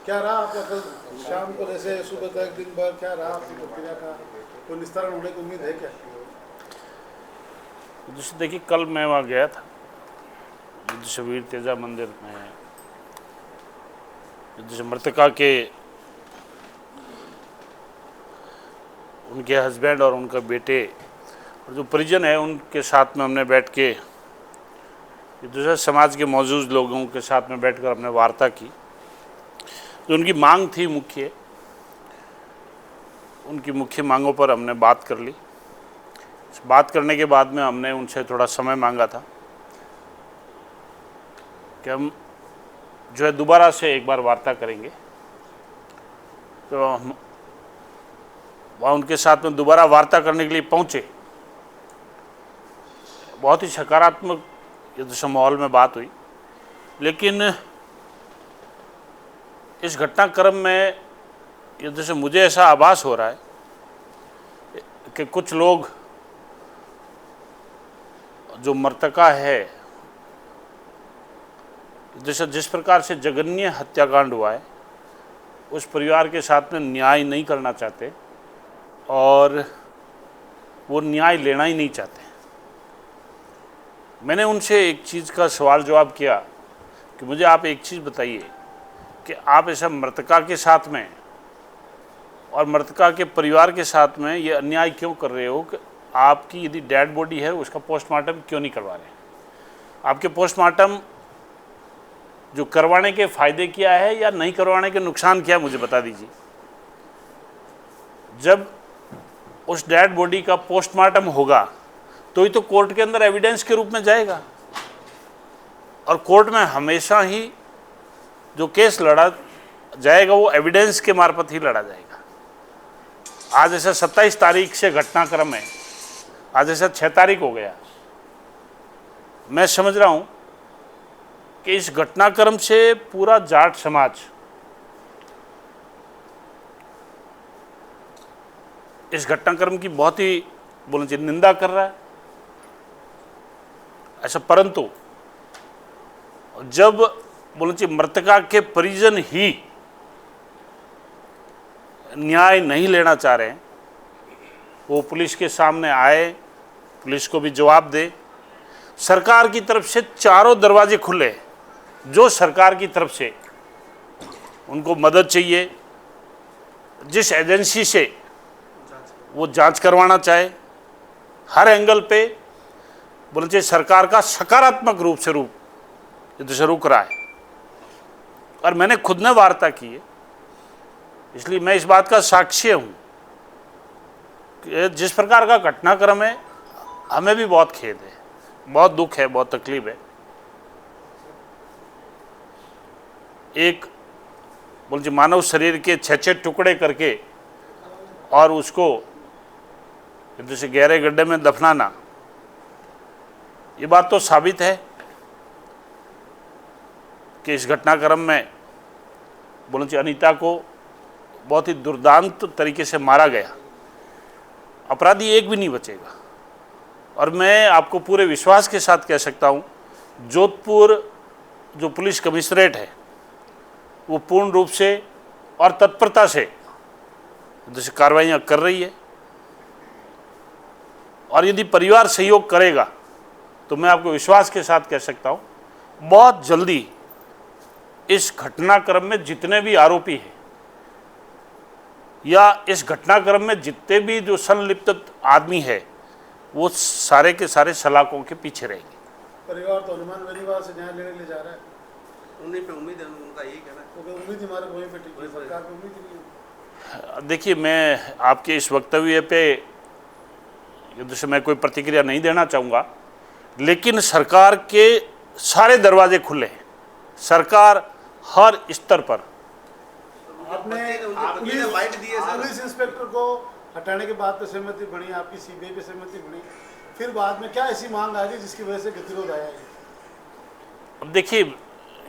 क्या रहा आपका कल शाम को, जैसे सुबह तक दिन भर क्या रहा आपकी प्रक्रिया का, कोई निस्तारण होने की उम्मीद है क्या? जैसे देखिए, कल मैं वहाँ गया था जैसे वीर तेजा मंदिर में, जैसे मृतका के उनके हस्बैंड और उनका बेटे और जो परिजन है उनके साथ में हमने बैठ के दूसरे समाज के मौजूद लोगों के साथ में बैठकर हमने वार्ता की। जो उनकी मांग थी मुख्य, उनकी मुख्य मांगों पर हमने बात कर ली। बात करने के बाद में हमने उनसे थोड़ा समय मांगा था कि हम जो है दोबारा से एक बार वार्ता करेंगे। तो हम वहाँ उनके साथ में दोबारा वार्ता करने के लिए पहुँचे। बहुत ही सकारात्मक जैसे माहौल में बात हुई, लेकिन इस घटनाक्रम में जैसे मुझे ऐसा आभास हो रहा है कि कुछ लोग जो मृतका है, जैसे जिस प्रकार से जघन्य हत्याकांड हुआ है, उस परिवार के साथ में न्याय नहीं करना चाहते और वो न्याय लेना ही नहीं चाहते। मैंने उनसे एक चीज़ का सवाल जवाब किया कि मुझे आप एक चीज़ बताइए कि आप ऐसा मृतका के साथ में और मृतका के परिवार के साथ में ये अन्याय क्यों कर रहे हो कि आपकी यदि डेड बॉडी है उसका पोस्टमार्टम क्यों नहीं करवा रहे? आपके पोस्टमार्टम जो करवाने के फ़ायदे क्या है या नहीं करवाने के नुकसान क्या है, मुझे बता दीजिए। जब उस डेड बॉडी का पोस्टमार्टम होगा तो ही तो कोर्ट के अंदर एविडेंस के रूप में जाएगा, और कोर्ट में हमेशा ही जो केस लड़ा जाएगा वो एविडेंस के मार्फत ही लड़ा जाएगा। आज ऐसा 27 तारीख से घटनाक्रम है, आज ऐसा 6 तारीख हो गया। मैं समझ रहा हूँ कि इस घटनाक्रम से पूरा जाट समाज इस घटनाक्रम की बहुत ही बोलना चाहिए निंदा कर रहा है ऐसा, परंतु जब बोलना चाहिए मृतका के परिजन ही न्याय नहीं लेना चाह रहे हैं, वो पुलिस के सामने आए, पुलिस को भी जवाब दे। सरकार की तरफ से चारों दरवाजे खुले, जो सरकार की तरफ से उनको मदद चाहिए, जिस एजेंसी से वो जांच करवाना चाहे, हर एंगल पे बोलना चाहिए सरकार का सकारात्मक रूप से रुक रहा है। और मैंने खुद ने वार्ता की है, इसलिए मैं इस बात का साक्षी हूँ कि जिस प्रकार का घटनाक्रम है, हमें भी बहुत खेद है, बहुत दुख है, बहुत तकलीफ है। एक बोलते मानव शरीर के 6-6 टुकड़े करके और उसको जैसे गहरे गड्ढे में दफनाना, ये बात तो साबित है कि इस घटनाक्रम में बोलते अनीता को बहुत ही दुर्दांत तरीके से मारा गया। अपराधी एक भी नहीं बचेगा। और मैं आपको पूरे विश्वास के साथ कह सकता हूँ, जोधपुर जो पुलिस कमिश्नरेट है वो पूर्ण रूप से और तत्परता से जैसे कार्रवाइयाँ कर रही है, और यदि परिवार सहयोग करेगा तो मैं आपको विश्वास के साथ कह सकता हूँ बहुत जल्दी इस घटनाक्रम में जितने भी आरोपी हैं या इस घटनाक्रम में जितने भी जो संलिप्त आदमी है, वो सारे के सारे सलाखों के पीछे रहेंगे। परिवार तो हनुमान परिवार से न्याय लेने के लिए जा रहा है, उन्हीं पे उम्मीद है, उनका यही कहना है। क्योंकि उम्मीद हमारे वहीं पे टिकी है, सरकार पे उम्मीद ही नहीं है। देखिए, मैं आपके इस वक्तव्य पे जैसे मैं कोई प्रतिक्रिया नहीं देना चाहूँगा, लेकिन सरकार के सारे दरवाजे खुले हैं। सरकार हर स्तर पर आपने पुलिस इंस्पेक्टर को हटाने के बाद तो सहमति बनी, आपकी सीबीआई पे सहमति बनी, फिर बाद में क्या ऐसी मांग आ गई जिसकी वजह से गतिरोध आया है? अब देखिए,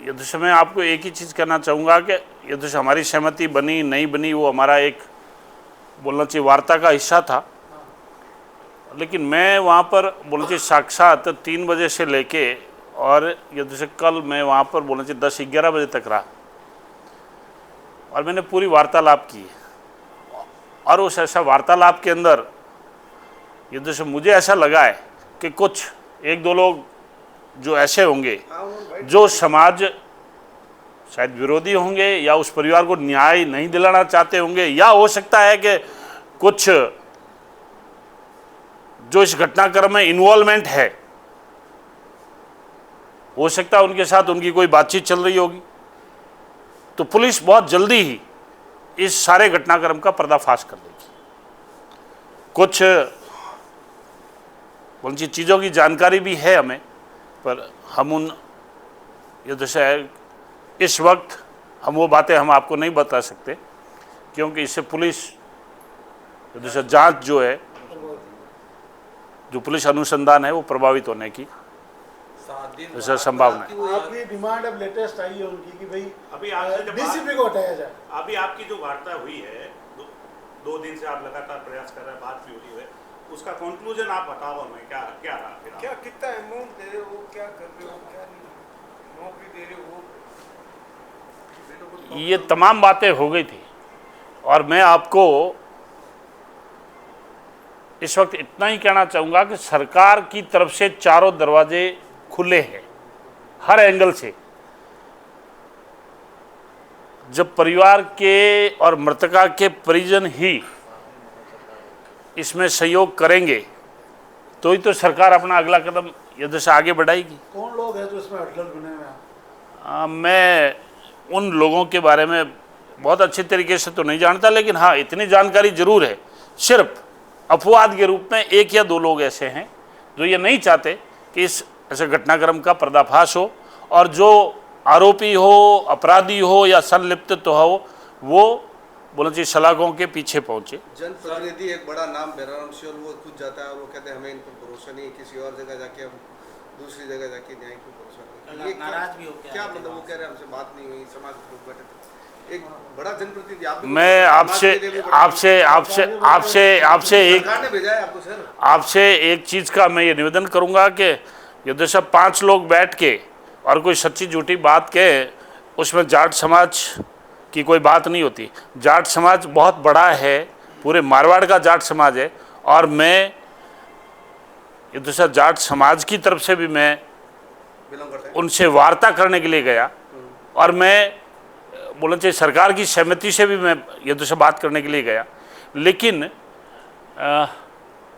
जैसे मैं आपको एक ही चीज़ कहना चाहूँगा कि जैसे हमारी सहमति बनी नहीं बनी वो हमारा एक बोलना चाहिए वार्ता का हिस्सा था, लेकिन मैं वहाँ पर बोलना चाहिए साक्षात 3 बजे से लेके और जैसे कल मैं वहाँ पर बोलना चाहिए 10-11 बजे तक रहा। और मैंने पूरी वार्तालाप की और उस ऐसा वार्तालाप के अंदर ये जैसे मुझे ऐसा लगा है कि कुछ एक दो लोग जो ऐसे होंगे जो समाज शायद विरोधी होंगे या उस परिवार को न्याय नहीं दिलाना चाहते होंगे, या हो सकता है कि कुछ जो इस घटनाक्रम में इन्वॉल्वमेंट है, हो सकता है उनके साथ उनकी कोई बातचीत चल रही होगी। तो पुलिस बहुत जल्दी ही इस सारे घटनाक्रम का पर्दाफाश कर देगी। कुछ उनकी चीज़ों की जानकारी भी है हमें, पर हम उन ये जैसे इस वक्त हम वो बातें हम आपको नहीं बता सकते, क्योंकि इससे पुलिस जैसे जांच जो है, जो पुलिस अनुसंधान है, वो प्रभावित होने की जैसे संभावना है। आपकी डिमांड अब लेटेस्ट आई है उनकी कि भाई अभी आपसे जब डीसीपी को हटाया जाए। अभी आपकी जो वार्ता हुई है, दो दिन से आप लगातार प्रयास कर रहे हैं, बात भी हो रही है, उसका कंक्लूजन आप बताओ हमें, क्या क्या रहा फिर? क्या कितना अमाउंट दे रहे हो, क्या कर रहे हो, क्या नहीं, नौकरी दे रहे हो? ये तमाम बातें हो गई थी और मैं आपको इस वक्त इतना ही कहना चाहूँगा कि सरकार की तरफ से चारों दरवाजे खुले हैं हर एंगल से। जब परिवार के और मृतका के परिजन ही इसमें सहयोग करेंगे तो ही तो सरकार अपना अगला कदम यदि से आगे बढ़ाएगी। कौन लोग हैं जो इसमें अटल बने हुए हैं? मैं उन लोगों के बारे में बहुत अच्छे तरीके से तो नहीं जानता, लेकिन हाँ इतनी जानकारी जरूर है, सिर्फ अपवाद के रूप में एक या दो लोग ऐसे हैं जो ये नहीं चाहते कि इस ऐसे घटनाक्रम का पर्दाफाश हो और जो आरोपी हो, अपराधी हो या संलिप्त हो, वो बोलना चाहिए सलाखों के पीछे पहुंचे। जनप्रतिनिधि एक बड़ा नाम बेराम श्योर वो खुद जाता है और वो कहते हैं हमें इन पर भरोसा नहीं, किसी और जगह जाके हम दूसरी जगह जाके न्याय को भरोसा नहीं। ये नाराज भी हो क्या मतलब? वो कह रहे हैं हमसे बात नहीं हुई, समाज के लोग बैठे थे। एक बड़ा जनप्रतिनिधि आप भी मैं आपसे एक चीज़ का मैं ये निवेदन करूंगा कि यदि सब 5 लोग बैठ के और कोई सच्ची झूठी बात के उसमें जाट समाज की कोई बात नहीं होती। जाट समाज बहुत बड़ा है, पूरे मारवाड़ का जाट समाज है, और मैं ये दूसरा जाट समाज की तरफ से भी मैं उनसे वार्ता करने के लिए गया और मैं बोलना चाहिए सरकार की सहमति से भी मैं ये दूसरा बात करने के लिए गया। लेकिन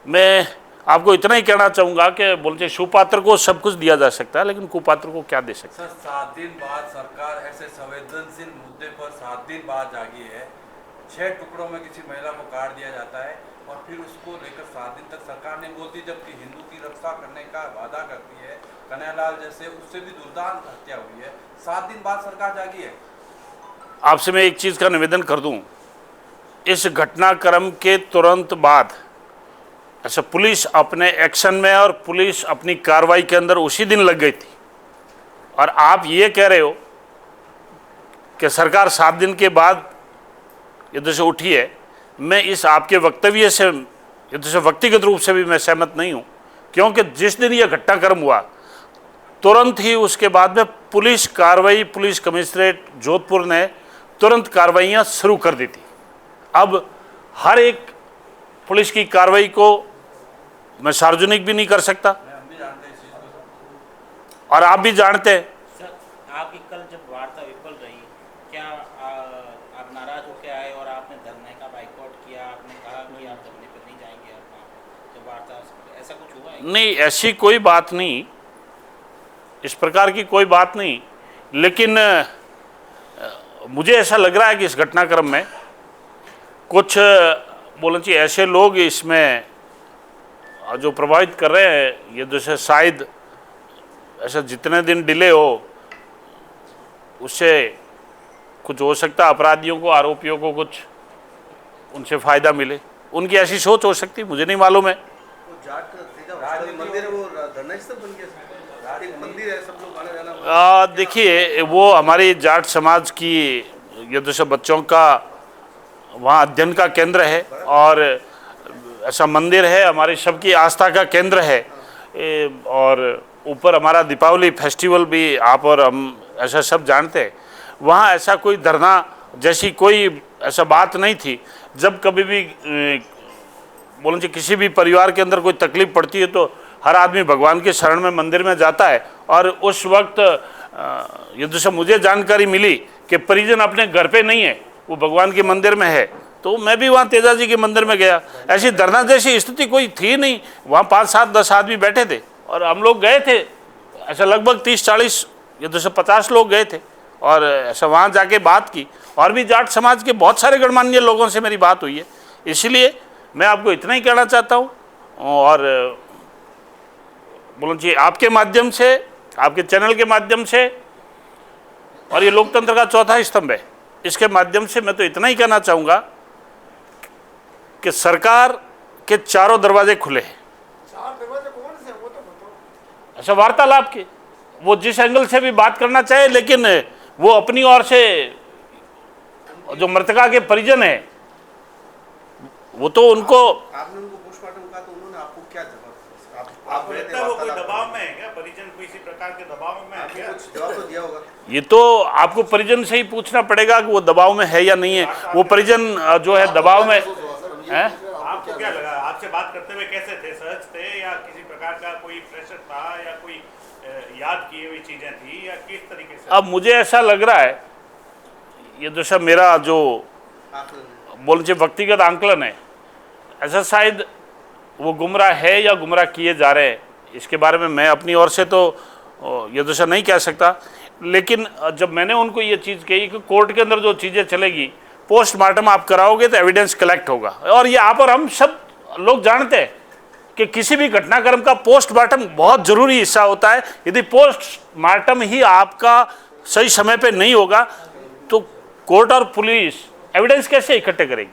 मैं आपको इतना ही कहना चाहूँगा कि बोलना चाहिए सुपात्र को सब कुछ दिया जा सकता है, लेकिन कुपात्र को क्या दे सकता है? सर 7 दिन बाद सरकार ऐसे संवेदनशील मुद्दे पर 7 दिन बाद जागी है। 6 टुकड़ों में किसी महिला को काट दिया जाता है और फिर उसको लेकर 7 दिन तक सरकार नहीं बोलती, जबकि हिंदू की रक्षा करने का वादा करती है। कन्हैयालाल जैसे उससे भी दुर्दांत हत्या हुई है, 7 दिन बाद सरकार जागी है। आपसे मैं एक चीज़ का निवेदन कर दूं, इस घटनाक्रम के तुरंत बाद ऐसा पुलिस अपने एक्शन में और पुलिस अपनी कार्रवाई के अंदर उसी दिन लग गई थी, और आप ये कह रहे हो कि सरकार 7 दिन के बाद युद्ध से उठी है। मैं इस आपके वक्तव्य से युद्ध से व्यक्तिगत रूप से भी मैं सहमत नहीं हूँ, क्योंकि जिस दिन यह घटनाक्रम हुआ तुरंत ही उसके बाद में पुलिस कार्रवाई, पुलिस कमिश्नरेट जोधपुर ने तुरंत कार्रवाइयाँ शुरू कर दी थी। अब हर एक पुलिस की कार्रवाई को मैं सार्वजनिक भी नहीं कर सकता, और आप भी जानते हैं। सर आपकी कल जब वार्ता विफल रही, क्या आप नाराज होकर आए और आपने धरने का बाइकआउट किया? आपने कहा कि आप धरने पर नहीं जाएंगे अपना जब वार्ता, ऐसा कुछ हुआ है? नहीं, ऐसी कोई बात नहीं, इस प्रकार की कोई बात नहीं, लेकिन मुझे ऐसा लग रहा है कि इस घटनाक्रम में कुछ बोलना चाहिए ऐसे लोग इसमें जो प्रभावित कर रहे हैं, ये जैसे शायद ऐसा जितने दिन डिले हो उससे कुछ हो सकता है अपराधियों को, आरोपियों को कुछ उनसे फ़ायदा मिले, उनकी ऐसी सोच हो सकती, मुझे नहीं मालूम है। वो जाट का मंदिर है, वो धरना स्थल बन गया, एक मंदिर है, सब लोग आने जाना। देखिए वो हमारी जाट समाज की ये जैसे बच्चों का वहाँ अध्ययन का केंद्र है और ऐसा मंदिर है, हमारी सबकी आस्था का केंद्र है, और ऊपर हमारा दीपावली फेस्टिवल भी आप और हम ऐसा सब जानते हैं। वहाँ ऐसा कोई धरना जैसी कोई ऐसा बात नहीं थी। जब कभी भी बोलो किसी भी परिवार के अंदर कोई तकलीफ पड़ती है तो हर आदमी भगवान के शरण में मंदिर में जाता है। और उस वक्त ये जैसे मुझे जानकारी मिली कि परिजन अपने घर पे नहीं है, वो भगवान के मंदिर में है, तो मैं भी वहाँ तेजा जी के मंदिर में गया। ऐसी धरना जैसी स्थिति कोई थी नहीं, वहाँ 5, 7, 10 आदमी बैठे थे और हम लोग गए थे। ऐसा लगभग 30, 40 या 250 लोग गए थे और ऐसा वहाँ जाके बात की। और भी जाट समाज के बहुत सारे गणमान्य लोगों से मेरी बात हुई है। इसलिए मैं आपको इतना ही कहना चाहता हूँ और बोलो जी आपके माध्यम से, आपके चैनल के माध्यम से, और ये लोकतंत्र का चौथा स्तंभ है, इसके माध्यम से मैं तो इतना ही कहना चाहूँगा कि सरकार के चारों दरवाजे खुले हैं। 4 दरवाजे कौन से वो तो बताओ। अच्छा, वार्तालाप के वो जिस एंगल से भी बात करना चाहे, लेकिन वो अपनी ओर से जो मृतका के परिजन है वो तो उनको आपने उनको पोस्टमार्टम कहा तो उन्होंने आपको क्या जवाब? आपको लगता है वो कोई दबाव में है क्या? परिजन किसी प्रकार के दबाव में है आपने क्या? कुछ जवाब तो दिया होगा। ये तो आपको परिजन से ही पूछना पड़ेगा कि वो दबाव में है या नहीं है। वो परिजन जो है दबाव में है। आपको क्या लगा? आपसे बात करते हुए कैसे थे? सहज थे या किसी प्रकार का कोई प्रेशर था या कोई याद किए हुई चीजें थी या किस तरीके से? अब मुझे ऐसा लग रहा है, ये जो सब मेरा जो बोल से व्यक्तिगत आंकलन है, ऐसा शायद वो गुमराह है या गुमराह किए जा रहे हैं, इसके बारे में मैं अपनी ओर से तो ये दशा नहीं कह सकता। लेकिन जब मैंने उनको ये चीज़ कही कि कोर्ट के अंदर जो चीज़ें चलेगी, पोस्टमार्टम आप कराओगे तो एविडेंस कलेक्ट होगा। और ये आप और हम सब लोग जानते हैं कि किसी भी घटनाक्रम का पोस्टमार्टम बहुत ज़रूरी हिस्सा होता है। यदि पोस्टमार्टम ही आपका सही समय पे नहीं होगा तो कोर्ट और पुलिस एविडेंस कैसे इकट्ठे करेगी?